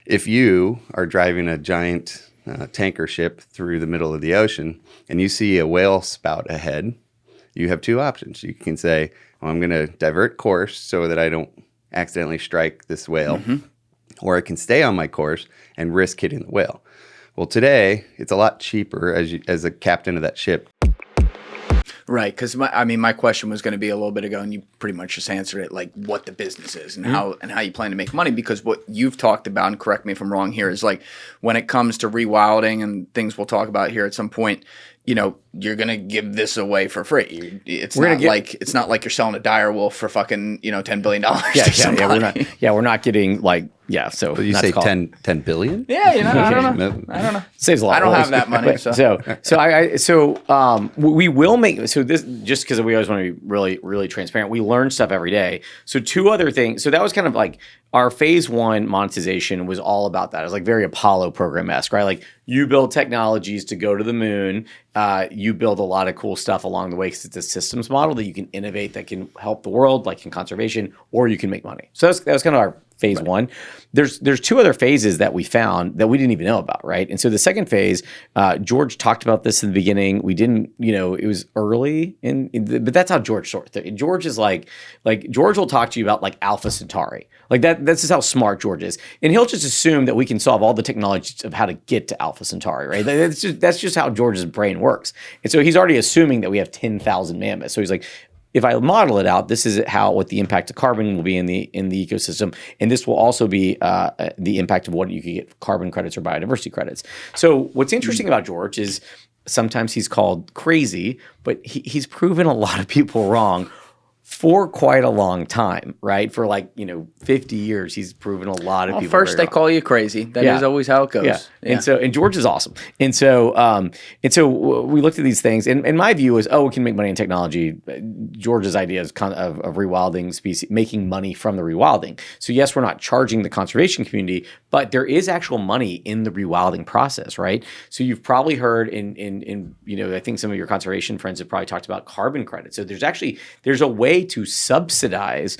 if you are driving a giant tanker ship through the middle of the ocean and you see a whale spout ahead, you have two options. You can say, well, I'm going to divert course so that I don't accidentally strike this whale, or I can stay on my course and risk hitting the whale. Well, today, it's a lot cheaper as a captain of that ship. Right, because my question was going to be a little bit ago, and you pretty much just answered it, like what the business is and how you plan to make money. Because what you've talked about, and correct me if I'm wrong here, is like when it comes to rewilding and things we'll talk about here at some point, you're gonna give this away for free. It's not like you're selling a dire wolf for fucking $10 billion. We're not getting So you say 10 billion? Yeah, I don't know. Saves a lot. I don't have that money. We will make this just because we always want to be really, really transparent. We learn stuff every day. So two other things. So that was kind of like our phase one monetization was all about that. It was like very Apollo program-esque, right? Like you build technologies to go to the moon. You build a lot of cool stuff along the way because it's a systems model that you can innovate that can help the world, like in conservation, or you can make money. So that was kind of our phase one. There's two other phases that we found that we didn't even know about, right? And so the second phase, George talked about this in the beginning. We didn't, it was early, but that's how George sort of thinks. George is like George will talk to you about like Alpha Centauri. Like that's just how smart George is. And he'll just assume that we can solve all the technologies of how to get to Alpha Centauri, right? That's just how George's brain works. And so he's already assuming that we have 10,000 mammoths. So he's like, if I model it out, this is what the impact of carbon will be in the ecosystem, and this will also be the impact of what you can get carbon credits or biodiversity credits. So what's interesting about George is sometimes he's called crazy, but he's proven a lot of people wrong for quite a long time, right? For 50 years, he's proven a lot of people. First they call you crazy. That is always how it goes. Yeah. And George is awesome. And so we looked at these things, and my view is, we can make money in technology. George's idea is kind of rewilding species, making money from the rewilding. So yes, we're not charging the conservation community, but there is actual money in the rewilding process, right? So you've probably heard in I think some of your conservation friends have probably talked about carbon credits. So there's a way to subsidize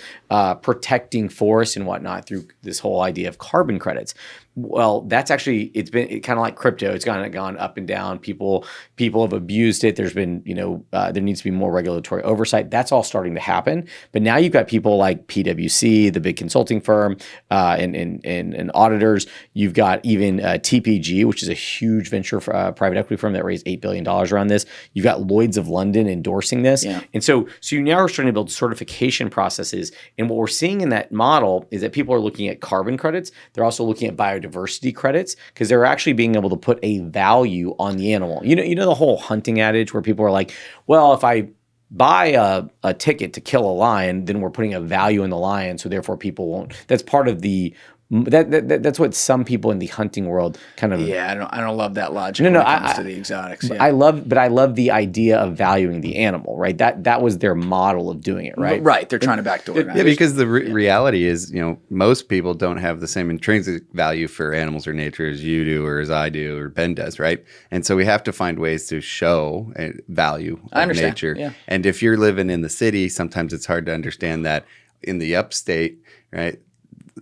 protecting forests and whatnot through this whole idea of carbon credits. Well, that's actually it's kind of like crypto. It's gone up and down. People have abused it. There's been there needs to be more regulatory oversight. That's all starting to happen. But now you've got people like PwC, the big consulting firm, and auditors. You've got even TPG, which is a huge venture private equity firm that raised $8 billion around this. You've got Lloyd's of London endorsing this, and so you now are starting to build certification processes. And what we're seeing in that model is that people are looking at carbon credits. They're also looking at biodiversity credits because they're actually being able to put a value on the animal. You know the whole hunting adage where people are like, well, if I buy a ticket to kill a lion, then we're putting a value in the lion, so therefore people won't. That's part of the that's what some people in the hunting world kind of. Yeah, I don't love that logic. When it comes to the exotics. Yeah. I love the idea of valuing the animal, right? That was their model of doing it, right? Right. They're trying to backdoor it. Yeah, because the reality is, most people don't have the same intrinsic value for animals or nature as you do, or as I do, or Ben does, right? And so we have to find ways to show value of nature. Yeah. And if you're living in the city, sometimes it's hard to understand that in the upstate, right?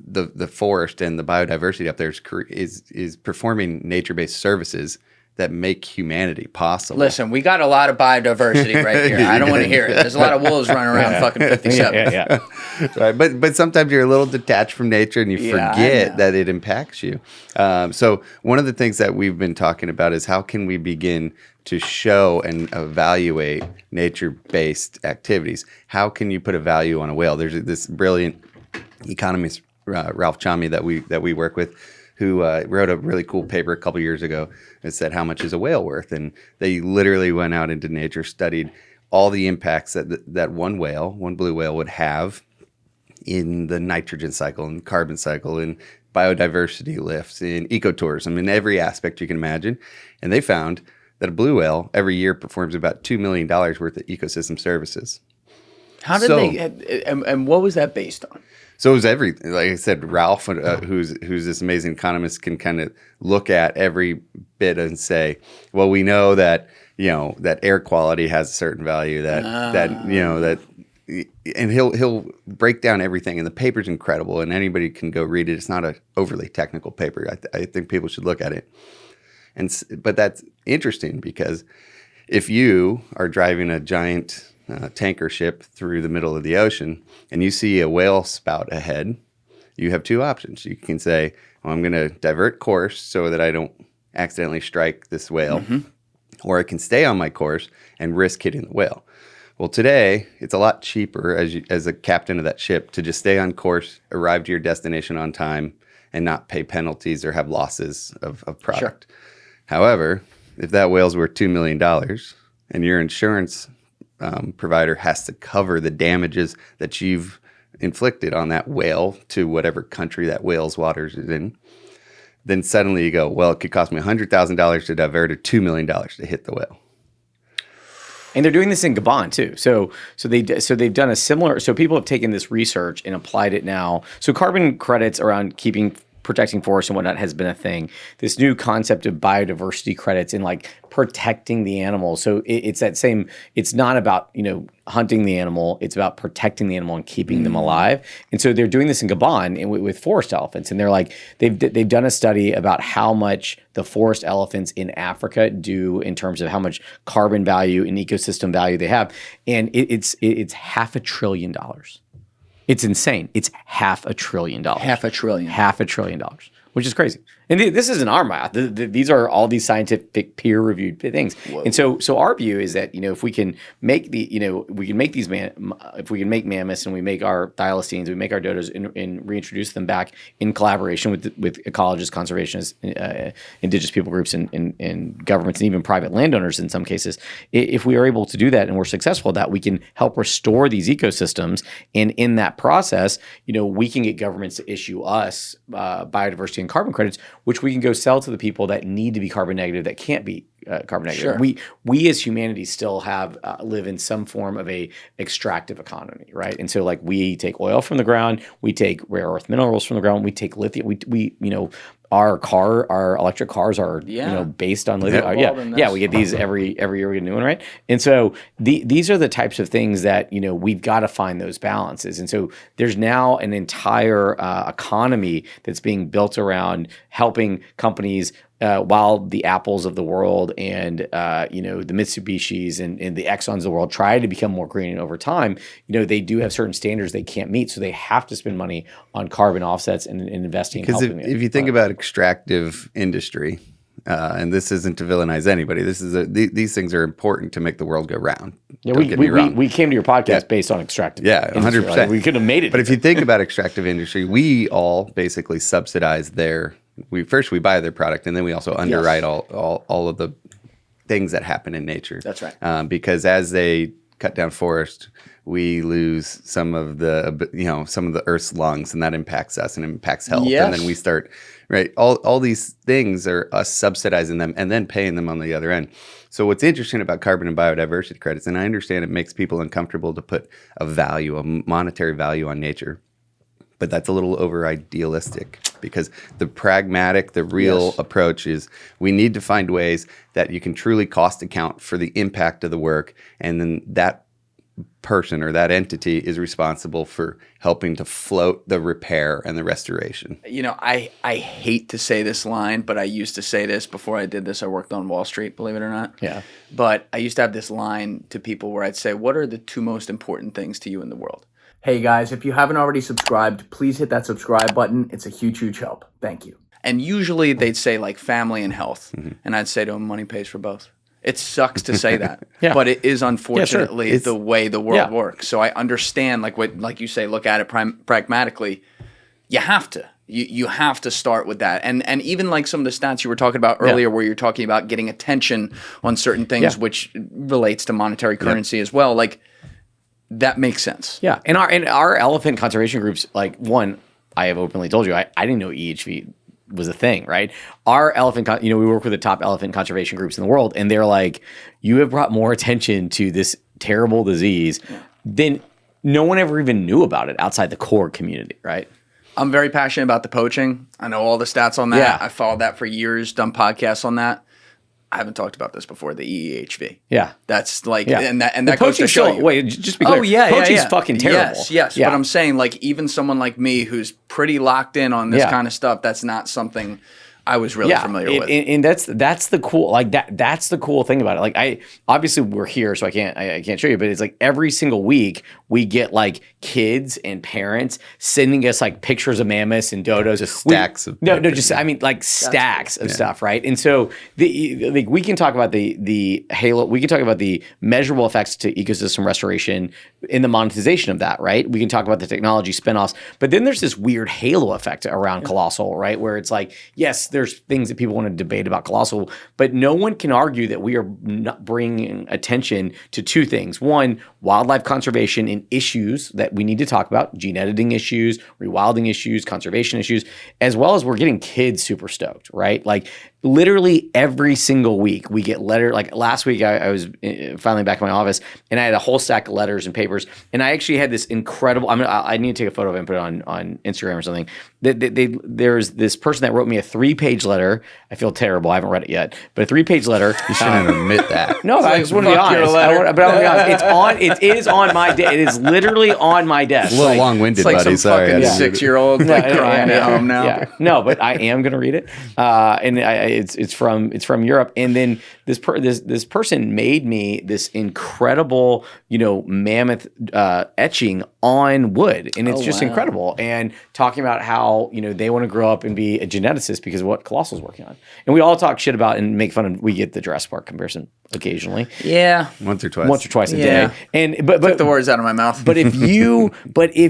The forest and the biodiversity up there is performing nature-based services that make humanity possible. Listen, we got a lot of biodiversity right here. I don't want to hear it. There's a lot of wolves running around fucking 57. Yeah. Right, but sometimes you're a little detached from nature and you forget that it impacts you. So one of the things that we've been talking about is how can we begin to show and evaluate nature-based activities? How can you put a value on a whale? There's this brilliant economist, Ralph Chamey, that we work with, who wrote a really cool paper a couple years ago that said, how much is a whale worth? And they literally went out into nature, studied all the impacts that one blue whale would have in the nitrogen cycle and carbon cycle and biodiversity lifts in ecotourism in every aspect you can imagine. And they found that a blue whale every year performs about $2 million worth of ecosystem services. How did they, and what was that based on? So it was everything. Like I said, Ralph, who's this amazing economist, can kind of look at every bit and say, well, we know that that air quality has a certain value, that and he'll break down everything, and the paper's incredible, and anybody can go read it. It's not a overly technical paper. I think people should look at it. But that's interesting because if you are driving a giant tanker ship through the middle of the ocean and you see a whale spout ahead, you have two options. You can say, well, I'm going to divert course so that I don't accidentally strike this whale, or I can stay on my course and risk hitting the whale. Well, today, it's a lot cheaper as a captain of that ship to just stay on course, arrive to your destination on time, and not pay penalties or have losses of product. Sure. However, if that whale's worth $2 million and your insurance provider has to cover the damages that you've inflicted on that whale to whatever country that whale's waters is in, then suddenly you go, well, it could cost me $100,000 to divert or $2 million to hit the whale. And they're doing this in Gabon too. So they've done a similar. So people have taken this research and applied it now. So carbon credits around protecting forests and whatnot has been a thing. This new concept of biodiversity credits and like protecting the animals. So it's that same. It's not about hunting the animal. It's about protecting the animal and keeping them alive. And so they're doing this in Gabon and with forest elephants. And they're like they've done a study about how much the forest elephants in Africa do in terms of how much carbon value and ecosystem value they have. And it's $500 billion. It's insane. It's $500 billion. $500 billion, which is crazy. And this isn't our math. These are all these scientific peer-reviewed things. Whoa. And so our view is that if we can make if we can make mammoths and we make our thylacines, we make our dodos and reintroduce them back in collaboration with ecologists, conservationists, indigenous people groups, and governments, and even private landowners in some cases. If we are able to do that and we're successful at that, we can help restore these ecosystems. And in that process, we can get governments to issue us biodiversity and carbon credits, which we can go sell to the people that need to be carbon negative, that can't be carbon negative. Sure. We as humanity still have live in some form of a extractive economy, right? And so like we take oil from the ground, we take rare earth minerals from the ground, we take lithium. We our electric cars are based on lithium. We get these every year we get a new one, right? And so these are the types of things that we've got to find those balances. And so there's now an entire economy that's being built around helping companies. While the Apples of the world and the Mitsubishis and the Exxons of the world try to become more green over time, they do have certain standards they can't meet, so they have to spend money on carbon offsets and investing. Because if you think about extractive industry, and this isn't to villainize anybody, these things are important to make the world go round. Yeah, we came to your podcast based on extractive. Yeah, 100%. Like, we couldn't have made it. But if you think about extractive industry, we all basically subsidize we buy their product, and then we also underwrite all of the things that happen in nature. That's right. Because as they cut down forest, we lose some of the Earth's lungs, and that impacts us and impacts health. Yes. And then we start all these things are us subsidizing them and then paying them on the other end. So what's interesting about carbon and biodiversity credits, and I understand it makes people uncomfortable to put a monetary value on nature, but that's a little over idealistic, because the real approach is we need to find ways that you can truly cost account for the impact of the work, and then that person or that entity is responsible for helping to float the repair and the restoration. I hate to say this line, but I used to say this before I did this. I worked on Wall Street, believe it or not. Yeah. But I used to have this line to people where I'd say, what are the two most important things to you in the world? Hey guys, if you haven't already subscribed, please hit that subscribe button. It's a huge, huge help. Thank you. And usually they'd say like family and health. Mm-hmm. And I'd say to them, money pays for both. It sucks to say that, but it is unfortunately the way the world works. So I understand like you say, look at it pragmatically. You have to. You have to start with that. And even like some of the stats you were talking about earlier where you're talking about getting attention on certain things, which relates to monetary currency as well. Like, that makes sense. Yeah, and our elephant conservation groups, like one, I have openly told you, I didn't know EHV was a thing, right? Our elephant, we work with the top elephant conservation groups in the world, and they're like, you have brought more attention to this terrible disease than no one ever even knew about it outside the core community, right? I'm very passionate about the poaching. I know all the stats on that. I followed that for years, done podcasts on that. I haven't talked about this before, the EEHV. Yeah. That's like, Yeah. and that goes to show you. Wait, just be clear. Oh, yeah, Poaching's yeah. fucking terrible. Yes. Yeah. But I'm saying, like, even someone like me who's pretty locked in on this Yeah. kind of stuff, that's not something I was really familiar with. And that's the cool, like that's the cool thing about it. Like obviously we're here, so I can't show you, but it's like every single week we get like kids and parents sending us like pictures of mammoths and dodos. Just stacks of just I mean like stacks of stuff, right? And so like we can talk about the halo, we can talk about the measurable effects to ecosystem restoration in the monetization of that, right? We can talk about the technology spinoffs, but then there's this weird halo effect around Colossal, right? Where it's like, yes, there's things that people want to debate about Colossal, but no one can argue that we are not bringing attention to two things. One, wildlife conservation and issues that we need to talk about, gene editing issues, rewilding issues, conservation issues, as well as we're getting kids super stoked, right? Like literally every single week we get letter. Like last week I was finally back in my office and I had a whole stack of letters and papers, and I actually had this incredible, I need to take a photo of it and put it on Instagram or something. There's this person that wrote me a 3-page letter. I feel terrible. I haven't read it yet, but a 3-page letter. You shouldn't admit that. No, I just want to be honest. But I want to be honest. It is on my desk. It is literally on my desk. A little long-winded, It's like buddy. some Sorry. fucking 6-year-old crying at home now. Yeah. No, but I am going to read it. And it's from Europe. And then this person made me this incredible, mammoth etching on wood, and it's just incredible. And talking about how they want to grow up and be a geneticist because of what Colossal's working on. And we all talk shit about and make fun of. We get the Jurassic Park comparison occasionally. Yeah. Once or twice a day. And but Took the words out of my mouth. But if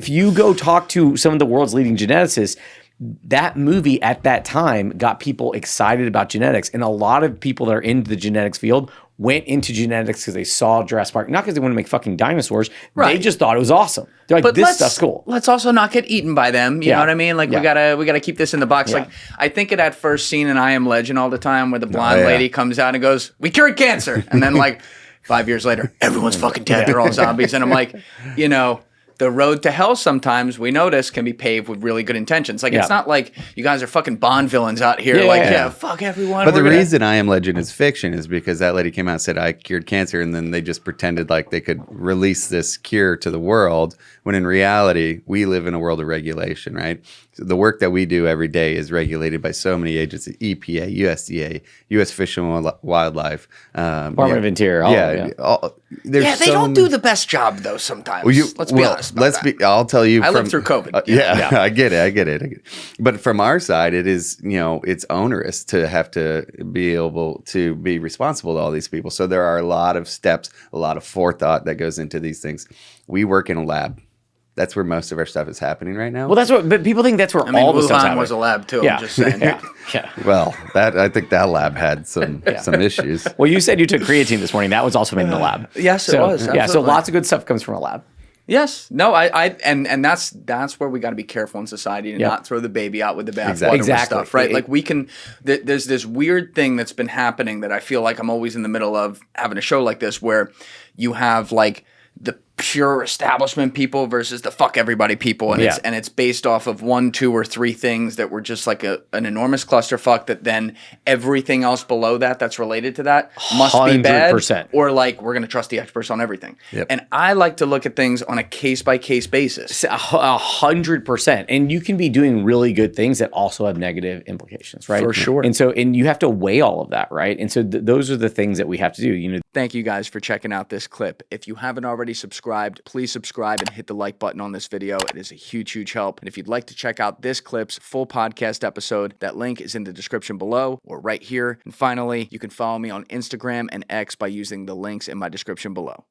you go talk to some of the world's leading geneticists, that movie at that time got people excited about genetics, and a lot of people that are into the genetics field went into genetics because they saw Jurassic Park, not because they want to make fucking dinosaurs. Right. They just thought it was awesome. They're like, but this stuff's cool. Let's also not get eaten by them. You know what I mean? Like we gotta keep this in the box. Yeah. Like I think of that first scene in I Am Legend all the time where the blonde lady comes out and goes, "We cured cancer," and then like 5 years later, everyone's fucking dead. They're all zombies, and I'm like, the road to hell sometimes we notice can be paved with really good intentions. Like it's not like you guys are fucking Bond villains out here. Fuck everyone. But the reason I Am Legend is fiction is because that lady came out and said I cured cancer, and then they just pretended like they could release this cure to the world, when in reality we live in a world of regulation, right? So the work that we do every day is regulated by so many agencies: EPA, USDA, U.S. Fish and Wildlife, Department of Interior. They don't do the best job though sometimes. Let's be honest. I'll tell you. I lived through COVID. I get it. But from our side, it is, it's onerous to have to be able to be responsible to all these people. So there are a lot of steps, a lot of forethought that goes into these things. We work in a lab. That's where most of our stuff is happening right now. Well, but people think that's where all the stuff's happening. was a lab too. I'm just saying. Yeah. Well, I think that lab had some issues. Well, you said you took creatine this morning. That was also made in the lab. Yes, it was. Yeah, so lots of good stuff comes from a lab. Yes. No, and that's where we got to be careful in society and not throw the baby out with the bathwater with stuff, right? Like we can, there's this weird thing that's been happening that I feel like I'm always in the middle of having a show like this where you have like the pure establishment people versus the fuck everybody people, and it's based off of 1, 2, or 3 things that were just like an enormous clusterfuck that then everything else below that's related to that must 100%. Be bad, or like we're gonna trust the experts on everything. And I like to look at things on a case by case basis. 100%, and you can be doing really good things that also have negative implications, right? For sure. And you have to weigh all of that, right? And so those are the things that we have to do. Thank you guys for checking out this clip. If you haven't already subscribed, please subscribe and hit the like button on this video. It is a huge, huge help. And if you'd like to check out this clip's full podcast episode, that link is in the description below or right here. And finally, you can follow me on Instagram and X by using the links in my description below.